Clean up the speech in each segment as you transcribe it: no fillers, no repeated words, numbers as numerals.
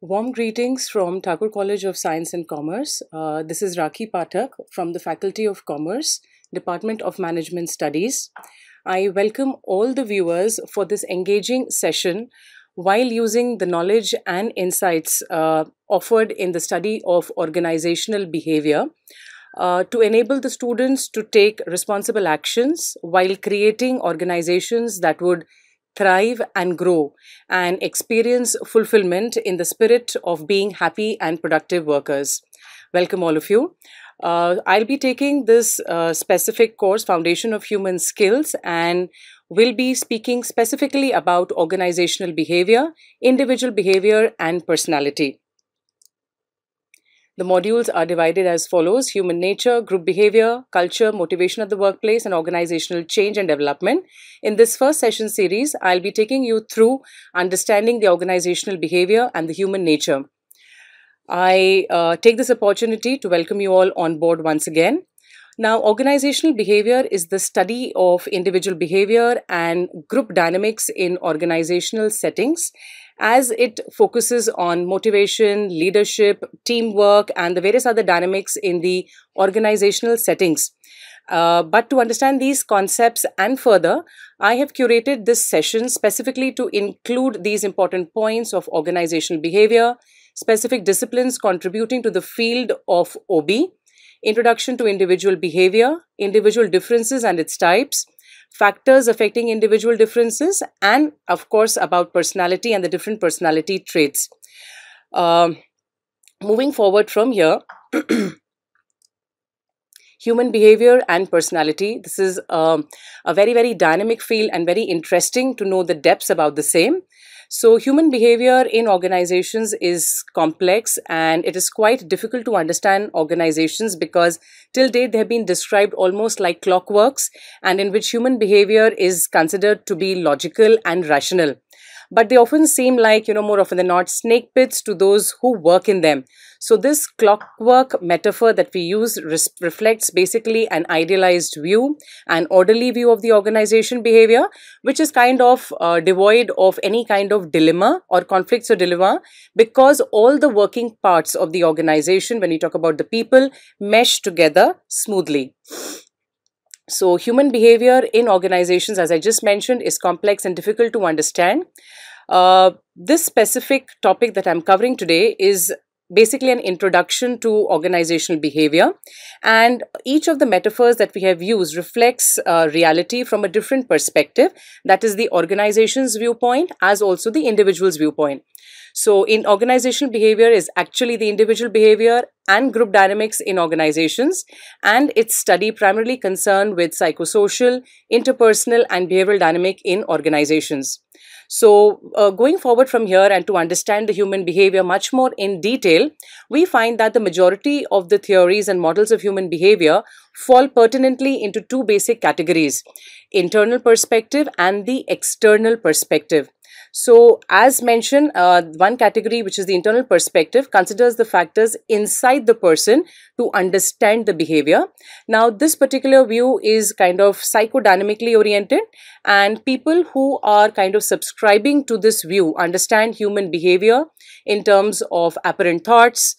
Warm greetings from Thakur College of Science and Commerce. This is Rakhi Pathak from the Faculty of Commerce, Department of Management Studies. I welcome all the viewers for this engaging session while using the knowledge and insights offered in the study of organizational behavior to enable the students to take responsible actions while creating organizations that would thrive and grow and experience fulfillment in the spirit of being happy and productive workers. Welcome all of you. I'll be taking this specific course, Foundation of Human Skills, and will be speaking specifically about organizational behavior, individual behavior, and personality. The modules are divided as follows: human nature, group behavior, culture, motivation at the workplace, and organizational change and development. In this first session series, I'll be taking you through understanding the organizational behavior and the human nature. I take this opportunity to welcome you all on board once again. Now, organizational behavior is the study of individual behavior and group dynamics in organizational settings, as it focuses on motivation, leadership, teamwork, and the various other dynamics in the organizational settings. But to understand these concepts and further, I have curated this session specifically to include these important points of organizational behavior, specific disciplines contributing to the field of OB, introduction to individual behavior, individual differences and its types, factors affecting individual differences, and of course about personality and the different personality traits. Moving forward from here, human behavior and personality. This is a very, very dynamic field and very interesting to know the depths about the same. So human behavior in organizations is complex, and it is quite difficult to understand organizations because till date they have been described almost like clockworks, and in which human behavior is considered to be logical and rational. But they often seem like, more often than not, snake pits to those who work in them. So this clockwork metaphor that we use reflects basically an idealized view, an orderly view of the organization behavior, which is kind of devoid of any kind of dilemma or conflicts or dilemma, because all the working parts of the organization, when you talk about the people, mesh together smoothly. So human behavior in organizations, as I just mentioned, is complex and difficult to understand. This specific topic that I'm covering today is basically an introduction to organizational behavior, and each of the metaphors that we have used reflects reality from a different perspective, that is the organization's viewpoint as also the individual's viewpoint. So in organizational behavior is actually the individual behavior and group dynamics in organizations, and its study primarily concerned with psychosocial, interpersonal and behavioral dynamic in organizations. So going forward from here, and to understand the human behavior much more in detail, we find that the majority of the theories and models of human behavior fall pertinently into two basic categories: internal perspective and the external perspective. So as mentioned, one category, which is the internal perspective, considers the factors inside the person to understand the behavior. Now, this particular view is kind of psychodynamically oriented, and people who are kind of subscribing to this view understand human behavior in terms of apparent thoughts,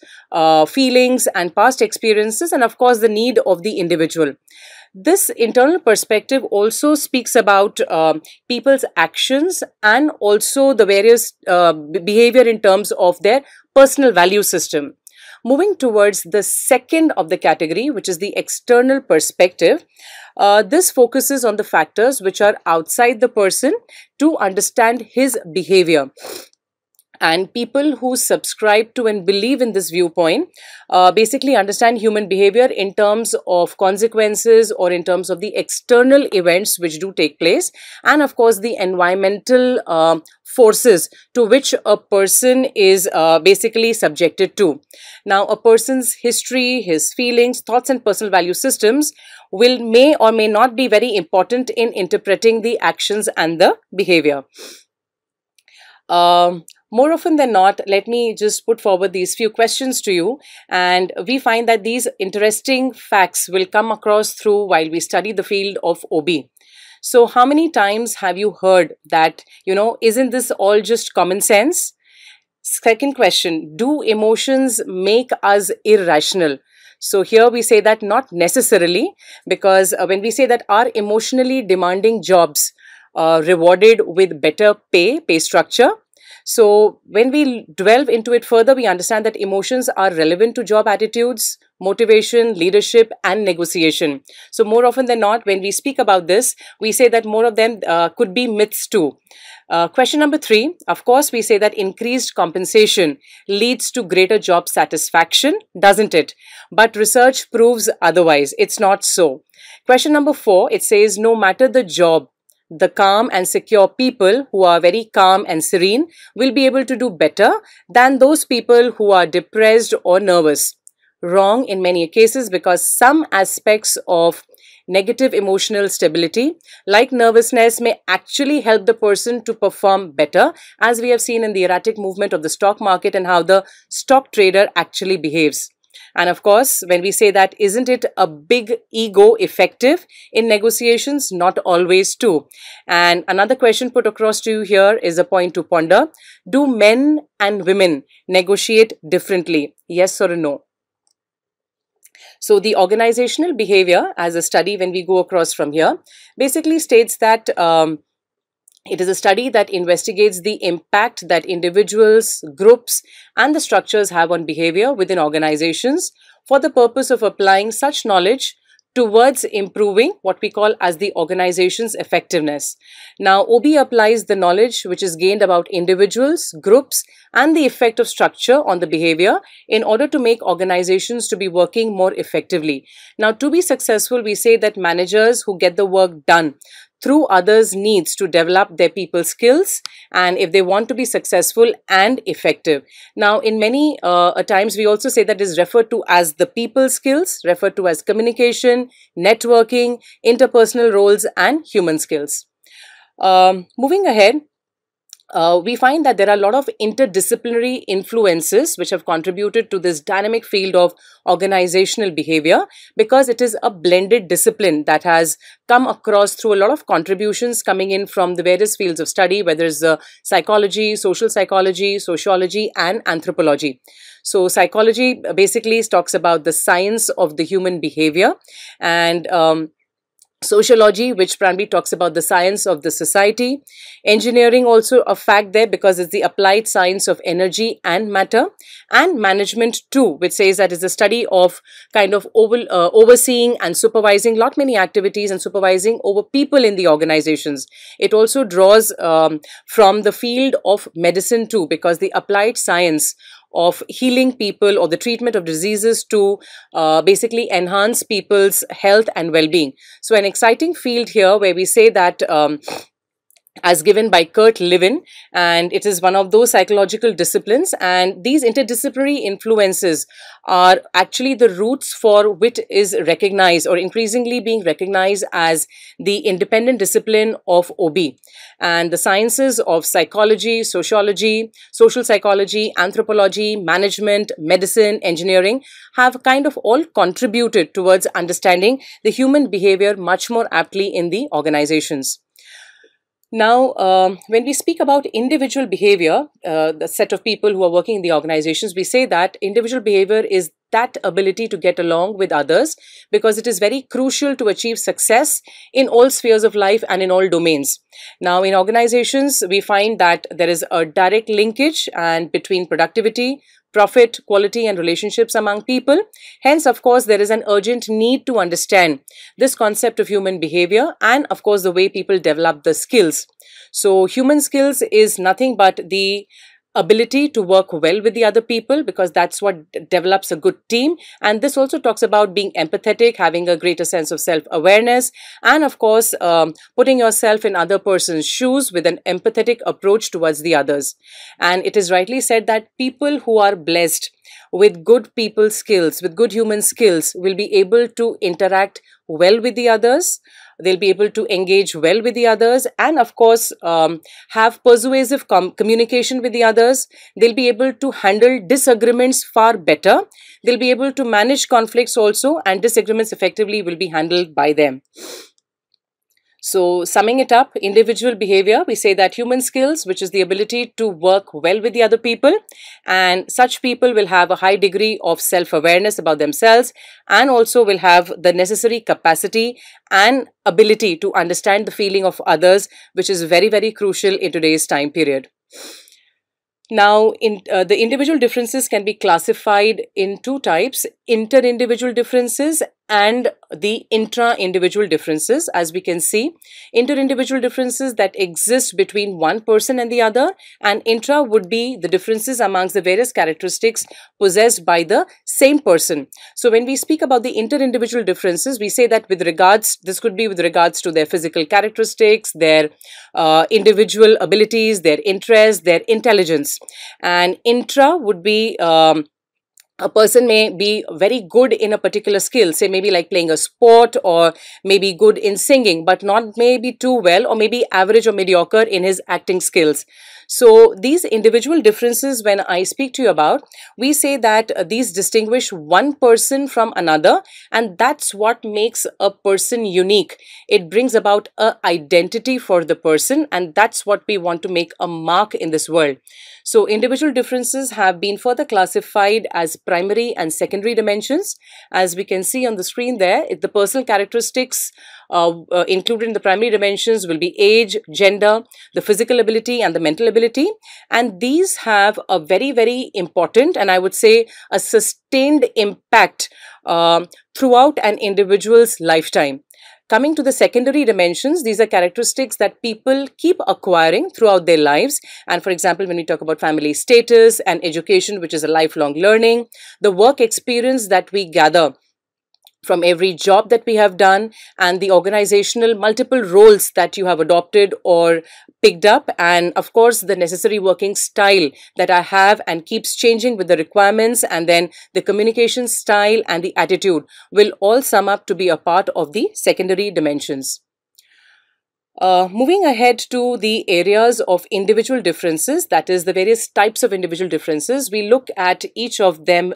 feelings and past experiences, and of course the need of the individual. This internal perspective also speaks about people's actions and also the various behavior in terms of their personal value system. Moving towards the second of the category, which is the external perspective, this focuses on the factors which are outside the person to understand his behavior. And people who subscribe to and believe in this viewpoint basically understand human behavior in terms of consequences or in terms of the external events which do take place, and of course the environmental forces to which a person is basically subjected to. Now, a person's history, his feelings, thoughts and personal value systems may or may not be very important in interpreting the actions and the behavior. More often than not, let me just put forward these few questions to you, and we find that these interesting facts will come across through while we study the field of OB. So how many times have you heard that, isn't this all just common sense? Second question, do emotions make us irrational? So here we say that not necessarily, because when we say that are emotionally demanding jobs rewarded with better pay structure. So when we delve into it further, we understand that emotions are relevant to job attitudes, motivation, leadership, and negotiation. So more often than not, when we speak about this, we say that more of them could be myths too. Question number 3, of course, we say that increased compensation leads to greater job satisfaction, doesn't it? But research proves otherwise. It's not so. Question number 4, it says no matter the job, the calm and secure people who are very calm and serene will be able to do better than those people who are depressed or nervous. Wrong in many cases, because some aspects of negative emotional stability, like nervousness, may actually help the person to perform better, as we have seen in the erratic movement of the stock market and how the stock trader actually behaves. And of course, when we say that, isn't it a big ego effective in negotiations? Not always too. And another question put across to you here is a point to ponder. Do men and women negotiate differently? Yes or no? So the organizational behavior as a study, when we go across from here, basically states that it is a study that investigates the impact that individuals, groups, and the structures have on behavior within organizations for the purpose of applying such knowledge towards improving what we call as the organization's effectiveness. Now, OB applies the knowledge which is gained about individuals, groups, and the effect of structure on the behavior in order to make organizations to be working more effectively. Now, to be successful, we say that managers who get the work done through others needs to develop their people skills, and if they want to be successful and effective. Now, in many times, we also say that is referred to as the people skills, referred to as communication, networking, interpersonal roles, and human skills. Moving ahead, we find that there are a lot of interdisciplinary influences which have contributed to this dynamic field of organizational behavior, because it is a blended discipline that has come across through a lot of contributions coming in from the various fields of study, whether it's psychology, social psychology, sociology, and anthropology. So psychology basically talks about the science of the human behavior, and sociology, which primarily talks about the science of the society. Engineering also a fact there, because it's the applied science of energy and matter. And management too, which says that is the study of kind of overseeing and supervising lot many activities and supervising over people in the organizations. It also draws from the field of medicine too, because the applied science of healing people or the treatment of diseases to basically enhance people's health and well-being. So an exciting field here where we say that as given by Kurt Lewin, and it is one of those psychological disciplines, and these interdisciplinary influences are actually the roots for which is recognized or increasingly being recognized as the independent discipline of OB. And the sciences of psychology, sociology, social psychology, anthropology, management, medicine, engineering have kind of all contributed towards understanding the human behavior much more aptly in the organizations. Now, when we speak about individual behavior, the set of people who are working in the organizations, we say that individual behavior is that ability to get along with others, because it is very crucial to achieve success in all spheres of life and in all domains. Now, in organizations, we find that there is a direct linkage and between productivity, profit, quality, and relationships among people. Hence, of course, there is an urgent need to understand this concept of human behavior and, of course, the way people develop the skills. So, human skills is nothing but the ability to work well with the other people, because that's what develops a good team. And this also talks about being empathetic, having a greater sense of self-awareness, and of course, putting yourself in other person's shoes with an empathetic approach towards the others. And it is rightly said that people who are blessed with good people skills, with good human skills, will be able to interact well with the others. They'll be able to engage well with the others, and of course have persuasive communication with the others. They'll be able to handle disagreements far better. They'll be able to manage conflicts also, and disagreements effectively will be handled by them. So, summing it up, individual behavior, we say that human skills, which is the ability to work well with the other people, and such people will have a high degree of self-awareness about themselves and also will have the necessary capacity and ability to understand the feeling of others, which is very, very crucial in today's time period. Now, the individual differences can be classified in two types: inter-individual differences and the intra-individual differences. As we can see, inter-individual differences that exist between one person and the other, and intra would be the differences amongst the various characteristics possessed by the same person. So when we speak about the inter-individual differences, we say that this could be with regards to their physical characteristics, their individual abilities, their interests, their intelligence. And intra would be a person may be very good in a particular skill, say maybe like playing a sport, or maybe good in singing, but not maybe too well, or maybe average or mediocre in his acting skills. So these individual differences, when I speak to you about, we say that these distinguish one person from another, and that's what makes a person unique. It brings about an identity for the person, and that's what we want to make a mark in this world. So individual differences have been further classified as primary and secondary dimensions. As we can see on the screen there, the personal characteristics included in the primary dimensions will be age, gender, the physical ability and the mental ability. And these have a very, very important, and I would say a sustained impact throughout an individual's lifetime. Coming to the secondary dimensions, these are characteristics that people keep acquiring throughout their lives. And for example, when we talk about family status and education, which is a lifelong learning, the work experience that we gather from every job that we have done, and the organizational multiple roles that you have adopted or picked up, and of course the necessary working style that I have and keeps changing with the requirements, and then the communication style and the attitude will all sum up to be a part of the secondary dimensions. Moving ahead to the areas of individual differences, that is the various types of individual differences, we look at each of them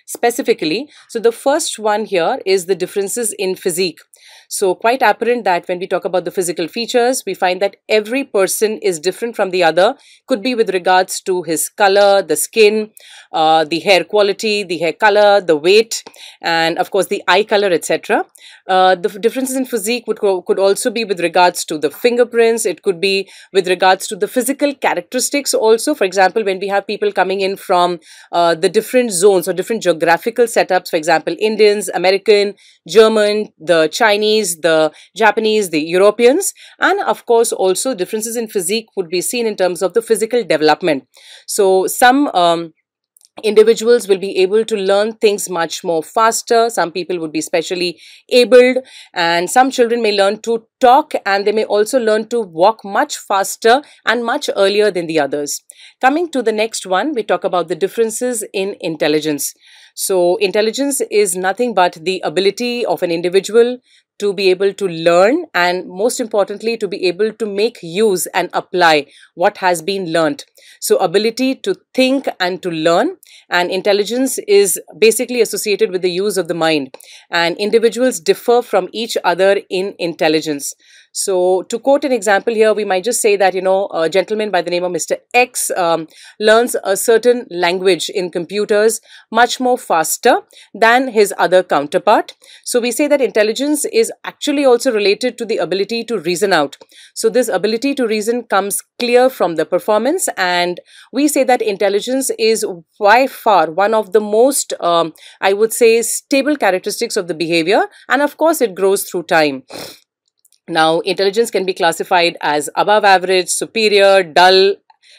specifically. So the first one here is the differences in physique. So quite apparent that when we talk about the physical features, we find that every person is different from the other. Could be with regards to his color, the skin, the hair quality, the hair color, the weight, and of course the eye color, etc. The differences in physique could also be with regards to the fingerprints. It could be with regards to the physical characteristics also. For example, when we have people coming in from the different zones or different geographical setups, for example, Indians, American, German, the Chinese, the Japanese, the Europeans, and of course also differences in physique would be seen in terms of the physical development. So some individuals will be able to learn things much more faster. Some people would be specially abled, and some children may learn to talk, and they may also learn to walk much faster and much earlier than the others. Coming to the next one, we talk about the differences in intelligence. So intelligence is nothing but the ability of an individual to be able to learn, and most importantly to be able to make use and apply what has been learnt. So ability to think and to learn, and intelligence is basically associated with the use of the mind, and individuals differ from each other in intelligence. So to quote an example here, we might just say that, a gentleman by the name of Mr. X learns a certain language in computers much more faster than his other counterpart. So we say that intelligence is actually also related to the ability to reason out. So this ability to reason comes clear from the performance, and we say that intelligence is by far one of the most, I would say, stable characteristics of the behavior, and of course it grows through time. Now, intelligence can be classified as above average, superior, dull.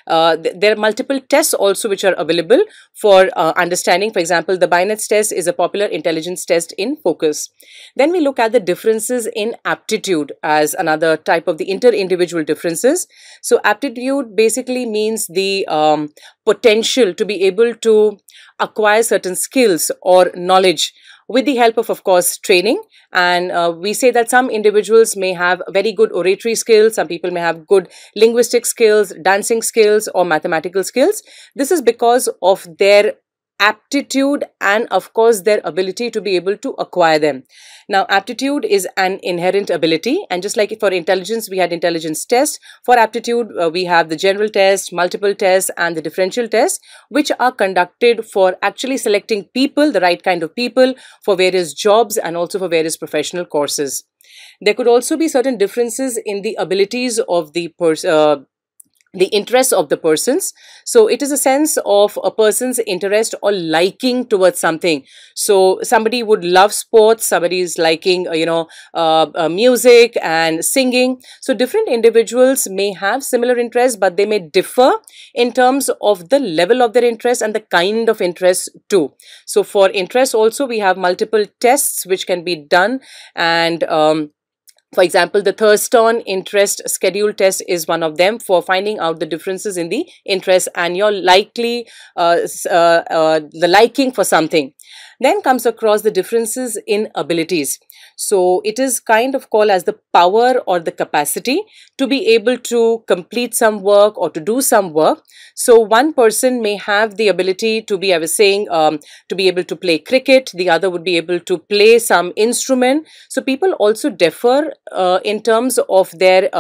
There are multiple tests also which are available for understanding. For example, the Binet's test is a popular intelligence test in focus. Then we look at the differences in aptitude as another type of the inter-individual differences. So aptitude basically means the potential to be able to acquire certain skills or knowledge with the help of course, training. And we say that some individuals may have very good oratory skills, some people may have good linguistic skills, dancing skills, or mathematical skills. This is because of their aptitude and of course their ability to be able to acquire them. Now, aptitude is an inherent ability, and just like for intelligence, we had intelligence test. For aptitude, we have the general test, multiple tests, and the differential test, which are conducted for actually selecting people, the right kind of people, for various jobs and also for various professional courses. There could also be certain differences in the abilities of the interests of the persons. So it is a sense of a person's interest or liking towards something. So somebody would love sports, somebody is liking music and singing. So different individuals may have similar interests, but they may differ in terms of the level of their interest and the kind of interest too. So for interest also, we have multiple tests which can be done, and for example, the Thurston interest schedule test is one of them for finding out the differences in the interest and your the liking for something. Then comes across the differences in abilities. So it is kind of called as the power or the capacity to be able to complete some work or to do some work. So one person may have the ability to be, I was saying, to be able to play cricket. The other would be able to play some instrument. So people also differ in terms of their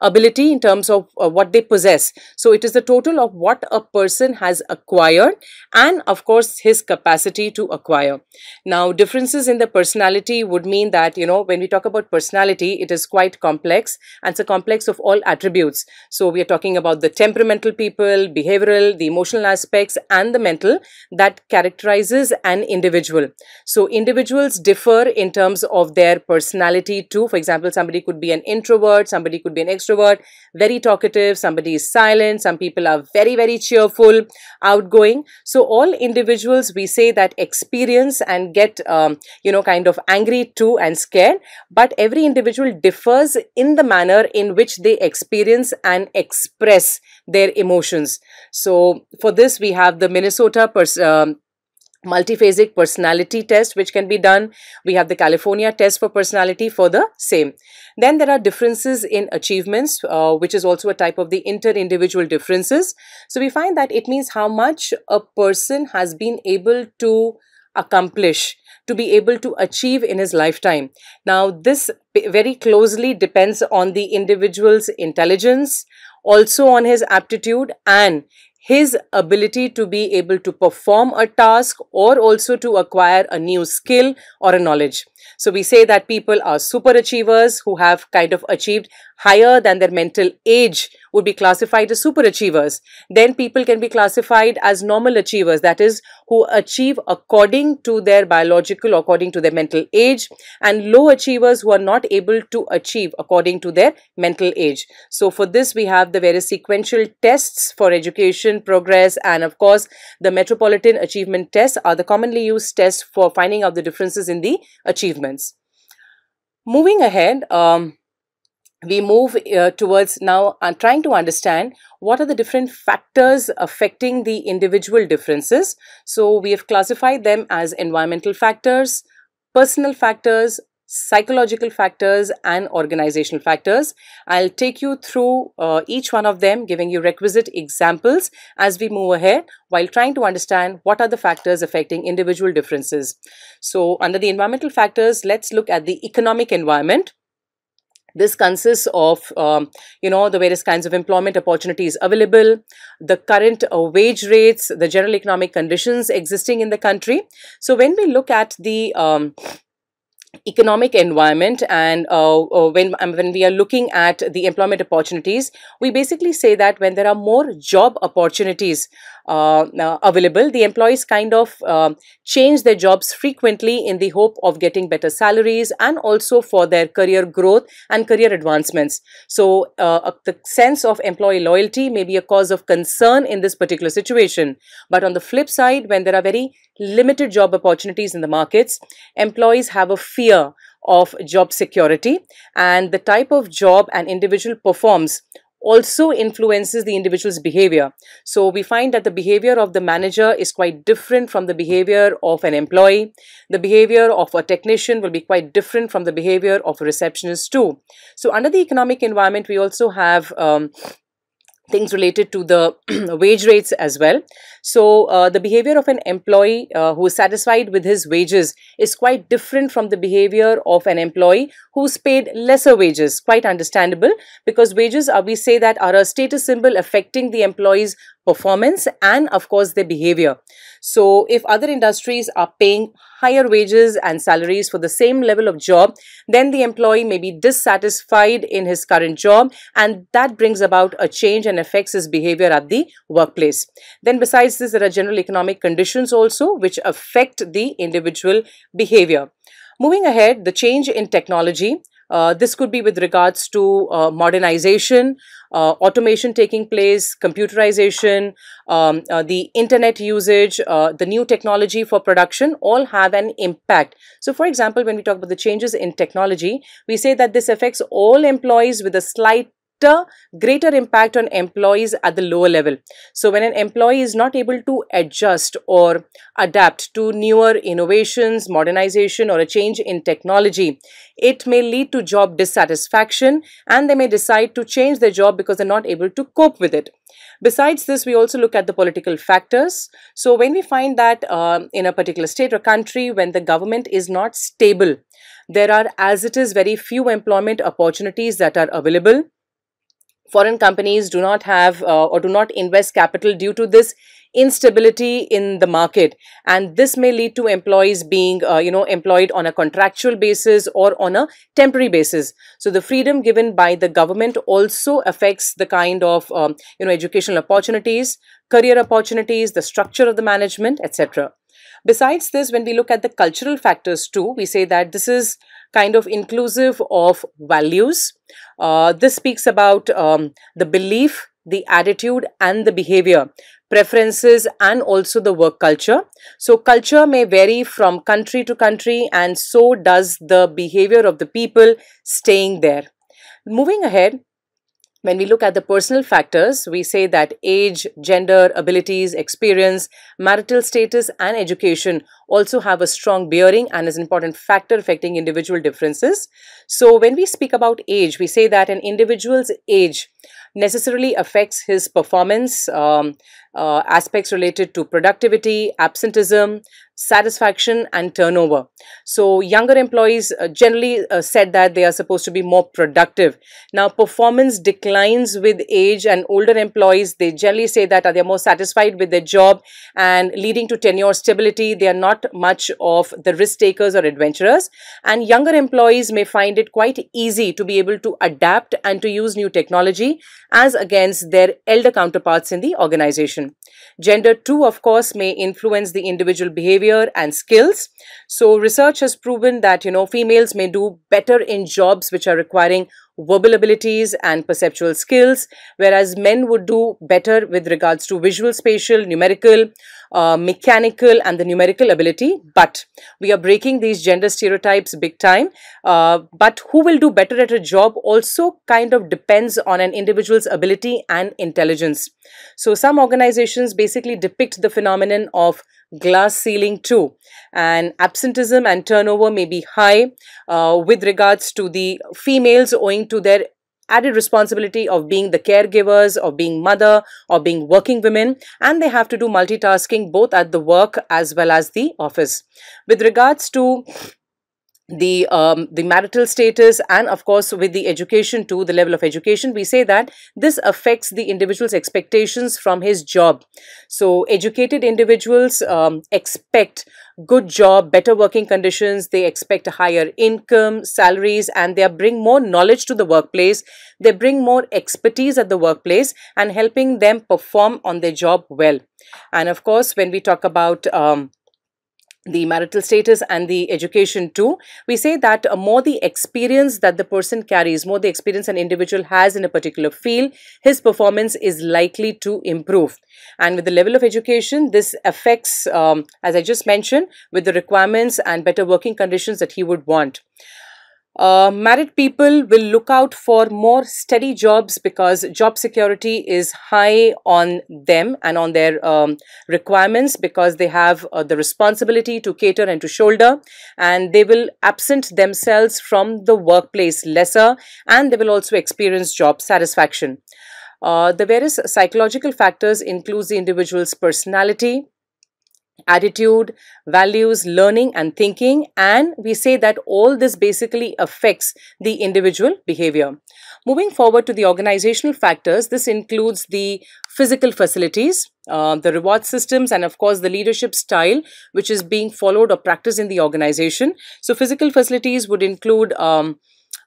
ability, in terms of what they possess. So it is the total of what a person has acquired and of course his capacity to acquire. Now, differences in the personality would mean that, when we talk about personality, it is quite complex, and it's a complex of all attributes. So we are talking about the temperamental people, behavioral, the emotional aspects, and the mental that characterizes an individual. So individuals differ in terms of their personality too. For example, somebody could be an introvert, somebody could be an extrovert, very talkative, somebody is silent, some people are very, very cheerful, outgoing. So all individuals, we say that experience and get, kind of angry too and scared, but every individual differs in the manner in which they experience and express their emotions. So for this, we have the Minnesota multiphasic personality test, which can be done. We have the California test for personality for the same. Then there are differences in achievements, which is also a type of the inter-individual differences. So we find that it means how much a person has been able to accomplish, to be able to achieve in his lifetime. Now, this very closely depends on the individual's intelligence, also on his aptitude and his ability to be able to perform a task or also to acquire a new skill or a knowledge. So we say that people are super achievers who have kind of achieved higher than their mental age would be classified as super achievers. Then people can be classified as normal achievers, that is, who achieve according to their biological, according to their mental age, and low achievers who are not able to achieve according to their mental age. So for this, we have the various sequential tests for education, progress, and of course, the Metropolitan Achievement Tests are the commonly used tests for finding out the differences in the achievements. Moving ahead, we move towards now trying to understand what are the different factors affecting the individual differences. So we have classified them as environmental factors, personal factors, psychological factors, and organizational factors. I'll take you through each one of them, giving you requisite examples as we move ahead while trying to understand what are the factors affecting individual differences. So under the environmental factors, let's look at the economic environment. This consists of, the various kinds of employment opportunities available, the current wage rates, the general economic conditions existing in the country. So when we look at the economic environment and when we are looking at the employment opportunities, we basically say that when there are more job opportunities available, the employees kind of change their jobs frequently in the hope of getting better salaries and also for their career growth and career advancements. So the sense of employee loyalty may be a cause of concern in this particular situation. But on the flip side, when there are very limited job opportunities in the markets, employees have a fear of job security, and the type of job an individual performs also influences the individual's behavior. So we find that the behavior of the manager is quite different from the behavior of an employee. The behavior of a technician will be quite different from the behavior of a receptionist too. So under the economic environment, we also have things related to the wage rates as well. So the behavior of an employee who is satisfied with his wages is quite different from the behavior of an employee who's paid lesser wages. Quite understandable, because wages are, we say that, are a status symbol affecting the employee's performance and of course their behavior. So if other industries are paying higher wages and salaries for the same level of job, then the employee may be dissatisfied in his current job, and that brings about a change and affects his behavior at the workplace. Then besides this, there are general economic conditions also which affect the individual behavior. Moving ahead, the change in technology. This could be with regards to modernization, automation taking place, computerization, the internet usage, the new technology for production, all have an impact. So for example, when we talk about the changes in technology, we say that this affects all employees with a slight greater impact on employees at the lower level. So when an employee is not able to adjust or adapt to newer innovations, modernization, or a change in technology, it may lead to job dissatisfaction, and they may decide to change their job because they're not able to cope with it. Besides this, we also look at the political factors. So when we find that in a particular state or country, when the government is not stable, there are, as it is, very few employment opportunities that are available. Foreign companies do not have or do not invest capital due to this instability in the market, and this may lead to employees being employed on a contractual basis or on a temporary basis. So the freedom given by the government also affects the kind of educational opportunities, career opportunities, the structure of the management, etc. Besides this, when we look at the cultural factors too, we say that this is kind of inclusive of values. This speaks about the belief, the attitude, and the behavior, preferences, and also the work culture. So culture may vary from country to country, and so does the behavior of the people staying there. Moving ahead, when we look at the personal factors, we say that age, gender, abilities, experience, marital status, and education also have a strong bearing and is an important factor affecting individual differences. So when we speak about age, we say that an individual's age necessarily affects his performance, aspects related to productivity, absenteeism, satisfaction, and turnover. So younger employees generally said that they are supposed to be more productive. Now performance declines with age, and older employees, they generally say that they are more satisfied with their job, and leading to tenure stability. They are not much of the risk takers or adventurers, and younger employees may find it quite easy to be able to adapt and to use new technology as against their elder counterparts in the organization. Gender too, of course, may influence the individual behavior and skills. So research has proven that females may do better in jobs which are requiring verbal abilities and perceptual skills, whereas men would do better with regards to visual, spatial, numerical, mechanical, and the numerical ability. But we are breaking these gender stereotypes big time. But who will do better at a job also kind of depends on an individual's ability and intelligence. So some organizations basically depict the phenomenon of glass ceiling too, and absenteeism and turnover may be high with regards to the females, owing to their added responsibility of being the caregivers, of being mother, or being working women, and they have to do multitasking both at the work as well as the office. With regards to the marital status, and of course with the education too, the level of education, we say that this affects the individual's expectations from his job. So educated individuals expect good job, better working conditions, they expect a higher income, salaries, and they bring more knowledge to the workplace. They bring more expertise at the workplace and helping them perform on their job well. And of course, when we talk about the marital status and the education too, we say that more the experience that the person carries, more the experience an individual has in a particular field, his performance is likely to improve. And with the level of education, this affects, as I just mentioned, with the requirements and better working conditions that he would want. Married people will look out for more steady jobs because job security is high on them and on their requirements, because they have the responsibility to cater and to shoulder, and they will absent themselves from the workplace lesser, and they will also experience job satisfaction. The various psychological factors include the individual's personality, attitude, values, learning and thinking, and we say that all this basically affects the individual behavior. Moving forward to the organizational factors, this includes the physical facilities, the reward systems, and of course the leadership style which is being followed or practiced in the organization. So physical facilities would include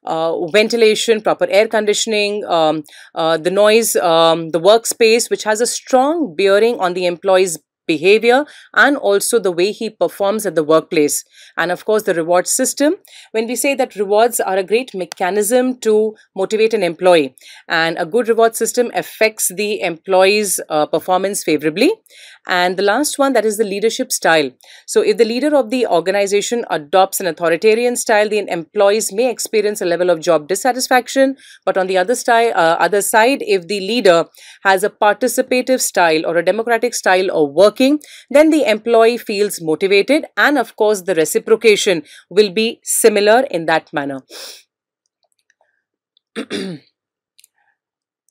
ventilation, proper air conditioning, the noise, the workspace, which has a strong bearing on the employee's behavior and also the way he performs at the workplace. And of course the reward system, when we say that rewards are a great mechanism to motivate an employee, and a good reward system affects the employee's performance favorably. And the last one, that is the leadership style. So if the leader of the organization adopts an authoritarian style, the employees may experience a level of job dissatisfaction. But on the other side, if the leader has a participative style or a democratic style of working, then the employee feels motivated, and of course the reciprocation will be similar in that manner.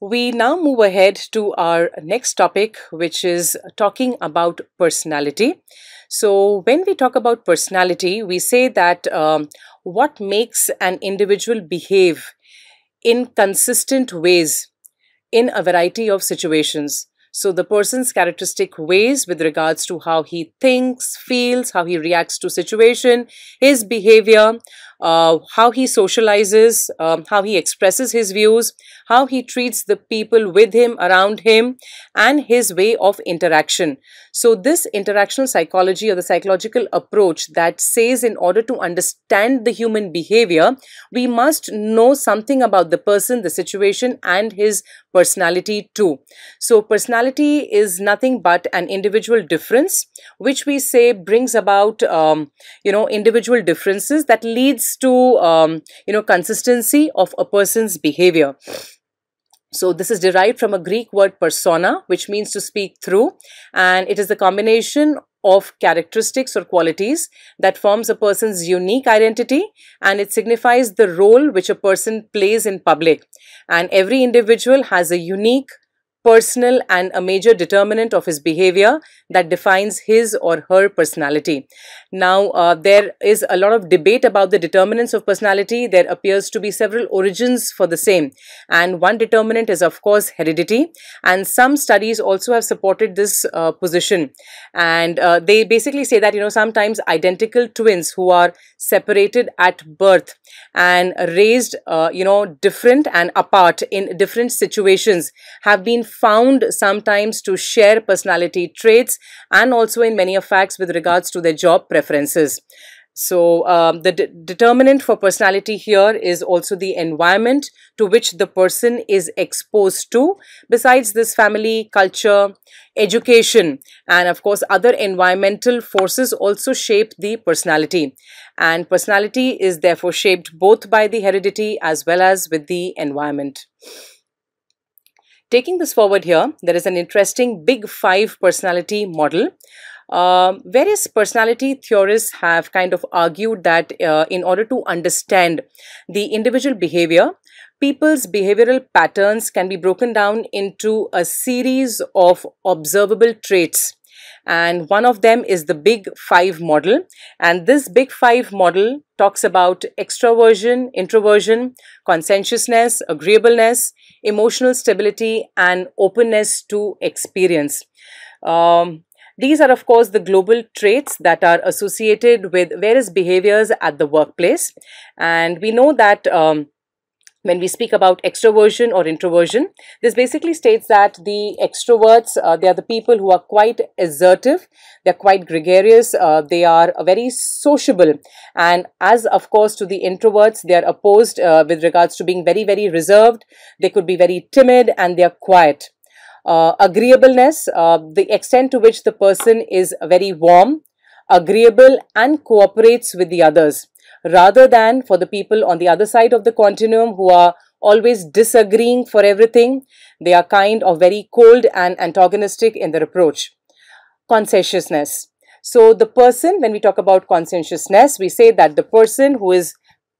We now move ahead to our next topic, which is talking about personality. So when we talk about personality, we say that what makes an individual behave in consistent ways in a variety of situations. So the person's characteristic ways with regards to how he thinks, feels, how he reacts to situation, his behavior, how he socializes, how he expresses his views, how he treats the people with him, around him, and his way of interaction. So this interactional psychology or the psychological approach that says in order to understand the human behavior, we must know something about the person, the situation, and his personality too. So personality is nothing but an individual difference, which we say brings about, individual differences that leads to, consistency of a person's behavior. So this is derived from a Greek word persona, which means to speak through, and it is the combination of characteristics or qualities that forms a person's unique identity, and it signifies the role which a person plays in public. And every individual has a unique, personal, and a major determinant of his behavior that defines his or her personality. Now, there is a lot of debate about the determinants of personality. There appears to be several origins for the same. And one determinant is, of course, heredity. And some studies also have supported this position. And they basically say that, sometimes identical twins who are separated at birth and raised, different and apart in different situations have been found sometimes to share personality traits and also in many facts with regards to their job preferences. So the determinant for personality here is also the environment to which the person is exposed to. Besides this, family, culture, education, and of course other environmental forces also shape the personality. And personality is therefore shaped both by the heredity as well as with the environment. Taking this forward here, there is an interesting Big Five personality model. Various personality theorists have kind of argued that in order to understand the individual behavior, people's behavioral patterns can be broken down into a series of observable traits. And one of them is the Big Five model. And this Big Five model talks about extroversion, introversion, conscientiousness, agreeableness, emotional stability, and openness to experience. These are, of course, the global traits that are associated with various behaviors at the workplace. And we know that when we speak about extroversion or introversion, this basically states that the extroverts, they are the people who are quite assertive, they are quite gregarious, they are very sociable. And as, of course, to the introverts, they are opposed with regards to being very, very reserved. They could be very timid and they are quiet. Agreeableness, the extent to which the person is very warm, agreeable, and cooperates with the others, rather than for the people on the other side of the continuum who are always disagreeing for everything. They are kind of very cold and antagonistic in their approach. Conscientiousness. So the person, when we talk about conscientiousness, we say that the person who is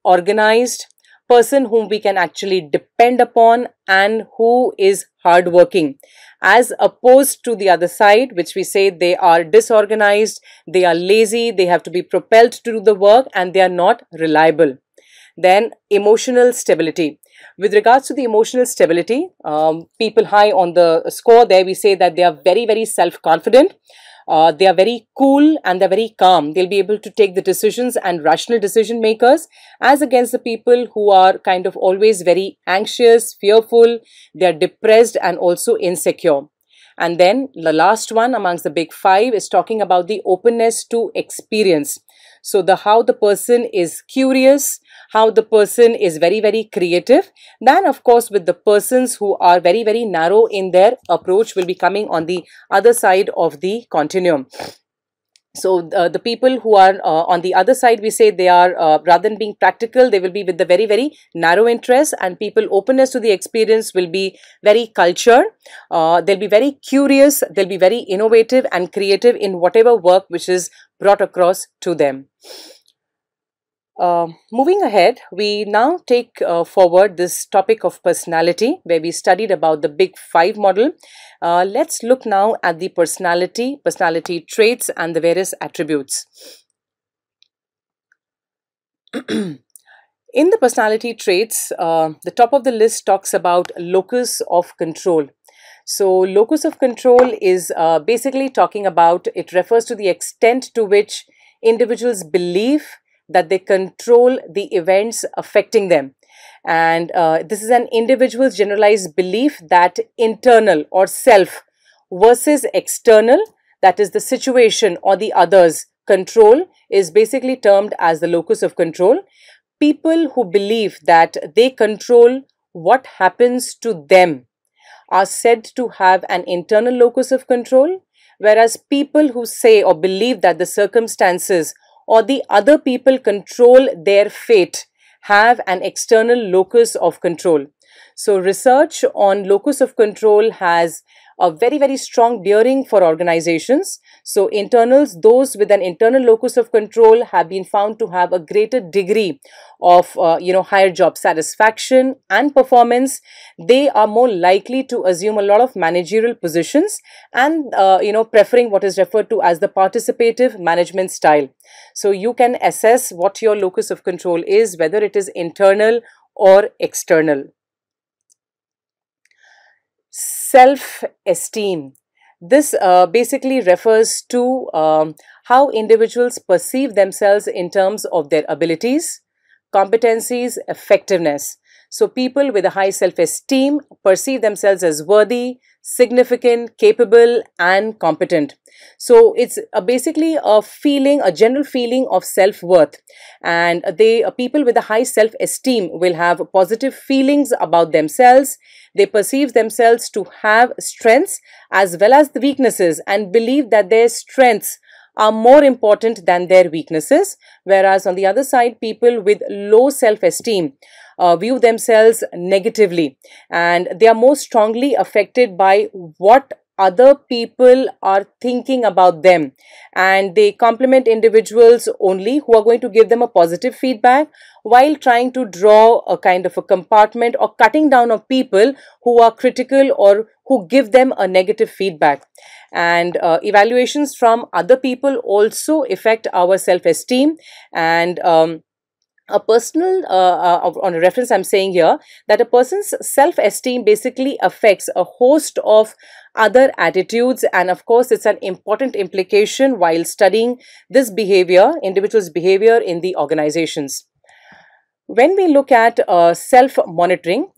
organized, person whom we can actually depend upon, and who is hardworking, as opposed to the other side, which we say they are disorganized, they are lazy, they have to be propelled to do the work, and they are not reliable. Then emotional stability. With regards to the emotional stability, people high on the score there, we say that they are very, very self-confident. They are very cool and they're very calm. They'll be able to take the decisions and rational decision makers, as against the people who are kind of always very anxious, fearful, they're depressed and also insecure. And then the last one amongst the big five is talking about the openness to experience. So how the person is curious, how the person is very, very creative. Then of course with the persons who are very, very narrow in their approach will be coming on the other side of the continuum. So the people who are on the other side, we say they are, rather than being practical, they will be with the very, very narrow interest, and people openness to the experience will be very cultured. They'll be very curious, they'll be very innovative and creative in whatever work which is brought across to them. Moving ahead, we now take forward this topic of personality, where we studied about the big five model. Let's look now at the personality traits and the various attributes. In the personality traits, the top of the list talks about locus of control. So locus of control is basically talking about, it refers to the extent to which individuals believe that they control the events affecting them. And this is an individual's generalized belief that internal or self versus external, that is the situation or the others, control is basically termed as the locus of control. People who believe that they control what happens to them are said to have an internal locus of control, whereas people who say or believe that the circumstances or the other people control their fate have an external locus of control. So research on locus of control has a very, very strong bearing for organizations. So internals, those with an internal locus of control have been found to have a greater degree of higher job satisfaction and performance. They are more likely to assume a lot of managerial positions and preferring what is referred to as the participative management style. So you can assess what your locus of control is, whether it is internal or external. Self-esteem. This basically refers to how individuals perceive themselves in terms of their abilities, competencies, effectiveness. So people with a high self-esteem perceive themselves as worthy, significant, capable and competent. So it's basically a feeling, a general feeling of self-worth, and people with a high self-esteem will have positive feelings about themselves. They perceive themselves to have strengths as well as the weaknesses and believe that their strengths are more important than their weaknesses, whereas on the other side, people with low self-esteem view themselves negatively, and they are more strongly affected by what other people are thinking about them, and they compliment individuals only who are going to give them a positive feedback, while trying to draw a kind of a compartment or cutting down on people who are critical or who give them a negative feedback. And evaluations from other people also affect our self-esteem, and a personal, on a reference I'm saying here, that a person's self-esteem basically affects a host of other attitudes, and of course it's an important implication while studying this behavior, individuals' behavior in the organizations. When we look at self-monitoring,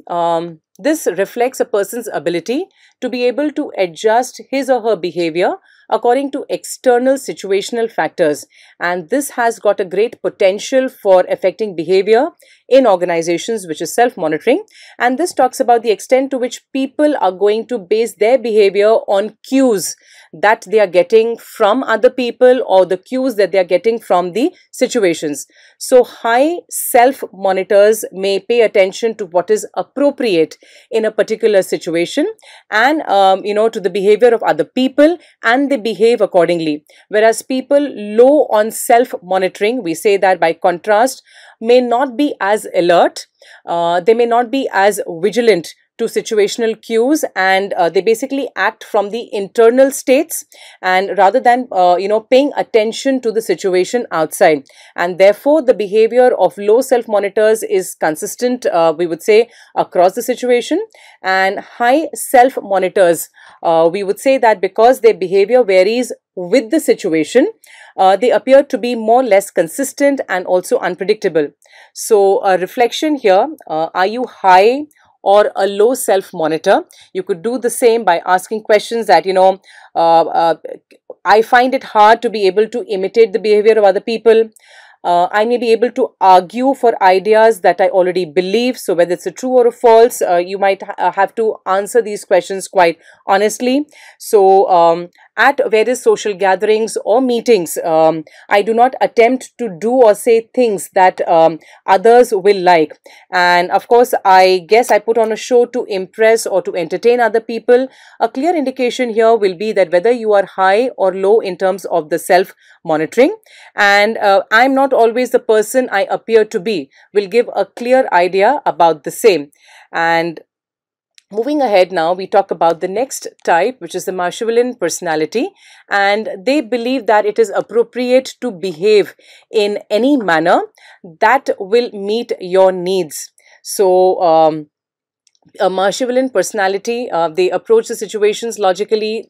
this reflects a person's ability to be able to adjust his or her behavior according to external situational factors, and this has got a great potential for affecting behavior in organizations, which is self-monitoring. And this talks about the extent to which people are going to base their behavior on cues that they are getting from other people or the cues that they are getting from the situations. So high self-monitors may pay attention to what is appropriate in a particular situation and to the behavior of other people, and they behave accordingly, whereas people low on self-monitoring, we say that by contrast, may not be as alert, they may not be as vigilant to situational cues, and they basically act from the internal states, and rather than paying attention to the situation outside. And therefore the behavior of low self monitors is consistent, we would say, across the situation. And high self monitors, we would say that because their behavior varies with the situation, they appear to be more or less consistent and also unpredictable. So a reflection here, are you high or a low self monitor? You could do the same by asking questions that, I find it hard to be able to imitate the behavior of other people. I may be able to argue for ideas that I already believe. So whether it's a true or a false, you might have to answer these questions quite honestly. So at various social gatherings or meetings, I do not attempt to do or say things that others will like. And of course, I guess I put on a show to impress or to entertain other people. A clear indication here will be that whether you are high or low in terms of the self monitoring. And I'm not always the person I appear to be will give a clear idea about the same. And moving ahead now, we talk about the next type, which is the Machiavellian personality. And they believe that it is appropriate to behave in any manner that will meet your needs. So, a Machiavellian personality, they approach the situations logically.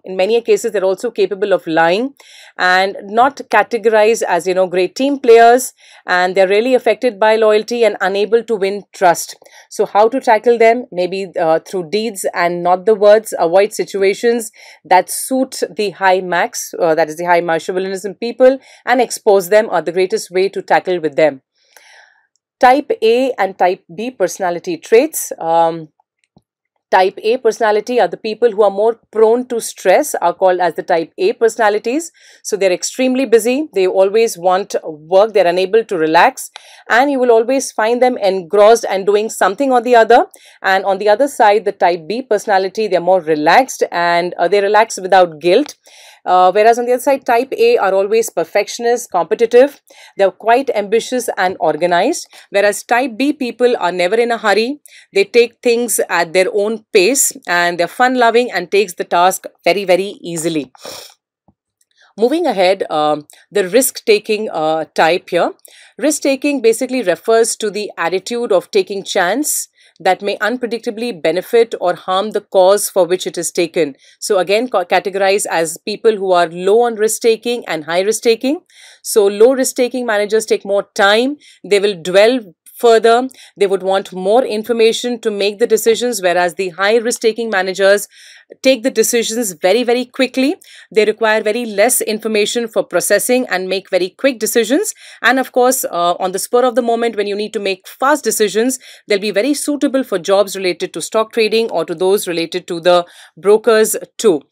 In many cases, they're also capable of lying and not categorized as, great team players. And they're really affected by loyalty and unable to win trust. So how to tackle them? Maybe through deeds and not the words. Avoid situations that suit the high max, that is the high Machiavellianism people, and expose them are the greatest way to tackle with them. Type A and Type B personality traits. Type A personality are the people who are more prone to stress, are called as the Type A personalities. So they're extremely busy. They always want work. They're unable to relax. And you will always find them engrossed and doing something or the other. And on the other side, the Type B personality, they're more relaxed, and they relax without guilt. Whereas on the other side, Type A are always perfectionist, competitive. They're quite ambitious and organized. Whereas Type B people are never in a hurry. They take things at their own pace, and they're fun-loving and takes the task very, very easily. Moving ahead, the risk-taking type here. Risk-taking basically refers to the attitude of taking chance that may unpredictably benefit or harm the cause for which it is taken. So again, categorized as people who are low on risk-taking and high risk-taking. So low risk-taking managers take more time. They will dwell further. They would want more information to make the decisions, whereas the high risk-taking managers take the decisions very, very quickly. They require very less information for processing and make very quick decisions. And of course, on the spur of the moment, when you need to make fast decisions, they'll be very suitable for jobs related to stock trading or to those related to the brokers too.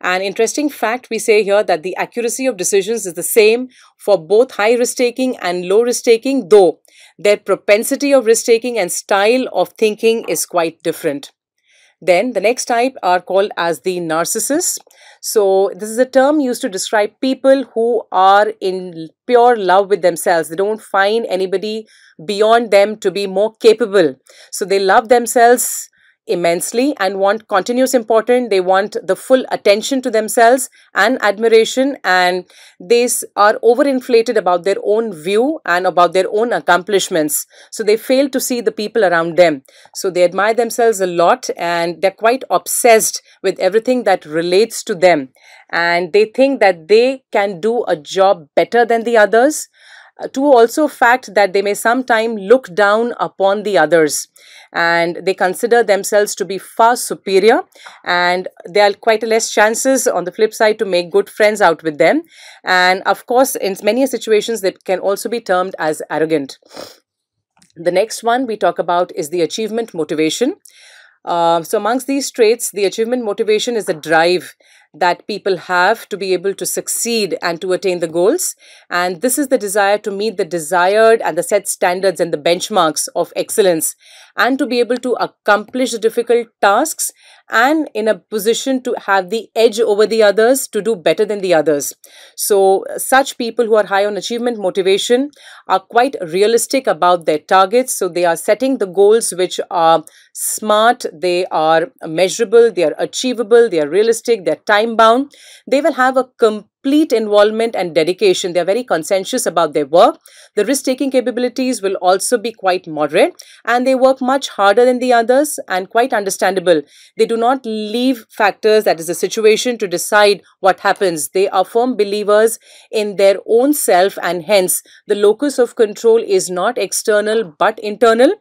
An interesting fact we say here that the accuracy of decisions is the same for both high risk-taking and low risk-taking, though their propensity of risk-taking and style of thinking is quite different. Then the next type are called as the narcissists. So this is a term used to describe people who are in pure love with themselves. They don't find anybody beyond them to be more capable. So they love themselves immensely and want continuous importance. They want the full attention to themselves and admiration, and they are overinflated about their own view and about their own accomplishments. So they fail to see the people around them. So they admire themselves a lot, and they're quite obsessed with everything that relates to them, and they think that they can do a job better than the others. To also fact that they may sometimes look down upon the others, and they consider themselves to be far superior, and there are quite less chances on the flip side to make good friends out with them. And of course, in many situations, they can also be termed as arrogant. The next one we talk about is the achievement motivation. So amongst these traits, the achievement motivation is a drive that people have to be able to succeed and to attain the goals. And this is the desire to meet the desired and the set standards and the benchmarks of excellence, and to be able to accomplish the difficult tasks, and in a position to have the edge over the others, to do better than the others. So such people who are high on achievement motivation are quite realistic about their targets. So they are setting the goals which are smart, they are measurable, they are achievable, they are realistic, they are time bound. They will have a complete involvement and dedication. They are very conscientious about their work. The risk-taking capabilities will also be quite moderate, and they work much harder than the others, and quite understandable. They do not leave factors, that is the situation, to decide what happens. They are firm believers in their own self, and hence the locus of control is not external but internal,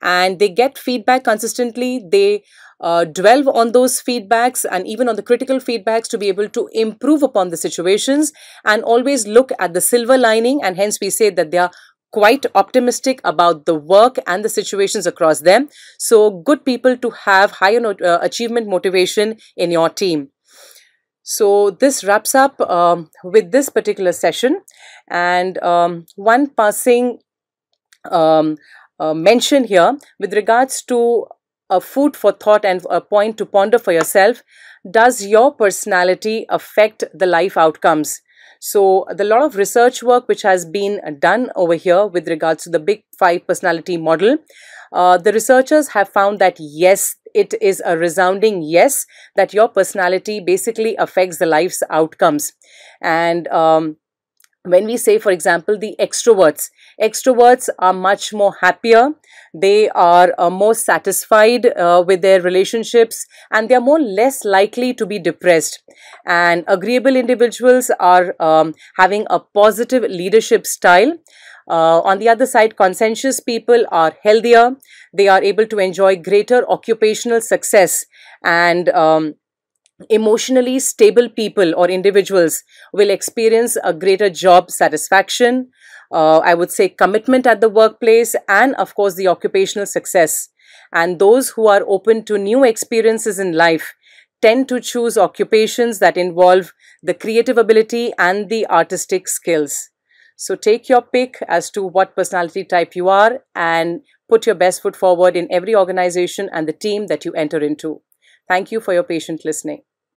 and they get feedback consistently. They dwell on those feedbacks and even on the critical feedbacks to be able to improve upon the situations, and always look at the silver lining, and hence we say that they are quite optimistic about the work and the situations across them. So good people to have higher achievement motivation in your team. So this wraps up with this particular session, and one passing mention here with regards to a food for thought and a point to ponder for yourself. Does your personality affect the life outcomes? So the lot of research work which has been done over here with regards to the Big Five personality model, the researchers have found that yes, it is a resounding yes, that your personality basically affects the life's outcomes. And when we say, for example, the extroverts are much more happier, they are more satisfied with their relationships, and they are more less likely to be depressed. And agreeable individuals are having a positive leadership style. On the other side, conscientious people are healthier, they are able to enjoy greater occupational success, and emotionally stable people or individuals will experience a greater job satisfaction, I would say commitment at the workplace, and of course the occupational success. And those who are open to new experiences in life tend to choose occupations that involve the creative ability and the artistic skills. So take your pick as to what personality type you are, and put your best foot forward in every organization and the team that you enter into. Thank you for your patient listening.